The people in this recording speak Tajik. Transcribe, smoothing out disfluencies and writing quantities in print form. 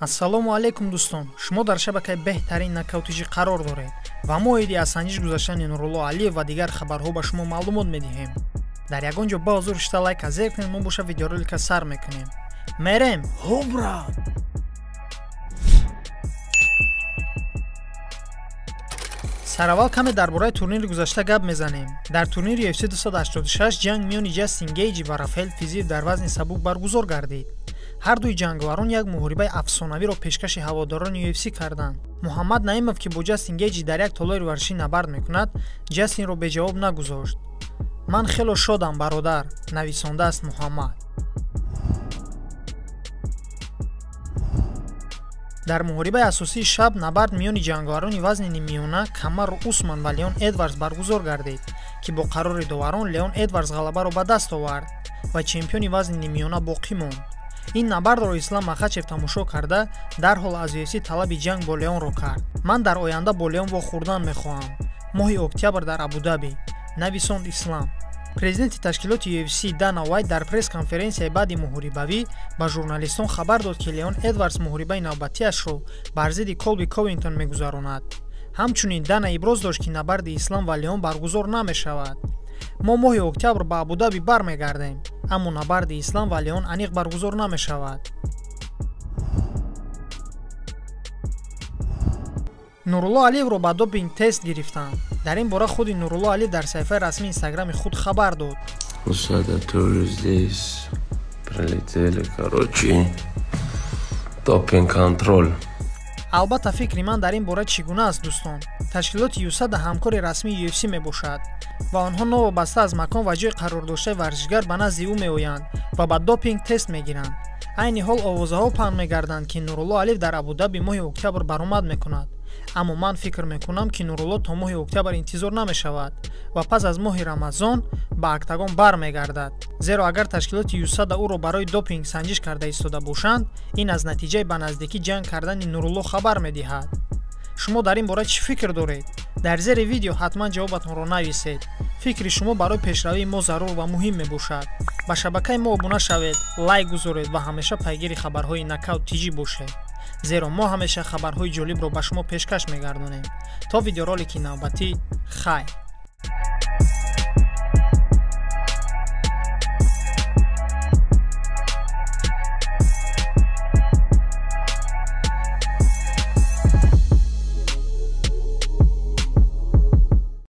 ассалому алайкум дӯстон, шумо дар шабакаи беҳтарин нокаутиҷӣ қарор доред ва мо оиди аз санҷиш гузаштани Нурулло Алиев ва дигар хабарҳо ба шумо маълумот медиҳем. Дар ягон ҷо ба ҳузур шуда лайка зер кунед, мо боша видеоролика сар мекунем. Мерем. Ҳо брат. сараввал каме дар бораи турнири гузашта гап мезанем. Дар турнири UFC 286 ҷанг миёни Ҷастин Гейҷи ва Рафаэл Физиев дар вазни сабук баргузор гардид. ҳар дуи ҷангаварон як муҳорибаи афсонавиро пешкаши ҳаводорони UFC карданд. Муҳаммад Наимов, ки бо Ҷастин Гейҷи дар як толори варзишӣ набард мекунад, Ҷастинро беҷавоб нагузошт. "Ман хело шодам, бародар", нависондааст Муҳаммад. дар муҳорибаи асосии шаб набард миёни ҷангаварони вазни ниммиёна Камару Усман ва Леон Эдвардс баргузор гардид, ки бо қарори доварон Леон Эдвардс ғалабаро ба даст овард ва чемпиони вазни ниммиёна боқӣ монд. ин набардро Ислам Махачев тамошо карда, дарҳол аз UFC талаби ҷанг бо Леонро кард. "Ман дар оянда бо Леон вохӯрдан мехоҳам. Моҳи октябр дар Абу-Даби", нависонд Ислам. Президенти ташкилоти UFC Дана Уайт дар пресс-конференсияи баъди муҳорибавӣ ба журналистон хабар дод, ки Леон Эдвардс муҳорибаи навбатиашро бар зидди Колби Ковингтон мегузаронад. ҳамчунин Дана иброз дошт, ки набарди Ислам ва Леон баргузор намешавад. "Мо моҳи октябр ба Абу-Даби бармегардем, аммо набарди Ислам ва Леон аниқ баргузор намешавад." Нурулло Алиевро ба допинг тест гирифтанд. дар ин бора худи Нурулло Алиев дар саҳифаи расмии инстаграми худ хабар дод. Допинг контрол. албатта фикри ман дар ин бора чӣ гуна аст дӯстон? Ташкилоти USADA ҳамкори расмии UFC мебошад ва онҳо новобаста аз макон ва ҷои қарордоштаи варзишгар ба назди ӯ меоянд ва ба допинг тест мегиранд. айни ҳол овозаҳо паҳн мегарданд, ки Нурулло Алиев дар Абу-Даби моҳи октябр баромад мекунад. аммо ман фикр мекунам, ки Нурулло то моҳи октябр интизор намешавад ва пас аз моҳи Рамазон ба октагон бармегардад. зеро агар ташкилоти USADA ӯро барои допинг санҷиш карда истода бошанд, ин аз натиҷаи ба наздикӣ ҷанг кардани Нурулло хабар медиҳад. шумо дар ин бора чӣ фикр доред? дар зери видео ҳатман ҷавобатонро нависед. фикри шумо барои пешравии мо зарур ва муҳим мебошад. ба шабакаи мо обуна шавед, лайк гузоред ва ҳамеша пайгири хабарҳои нокаутиҷӣ бошед. зеро мо ҳамеша хабарҳои ҷолибро ба шумо пешкаш мегардонем. То видеоролики навбатӣ, хайр.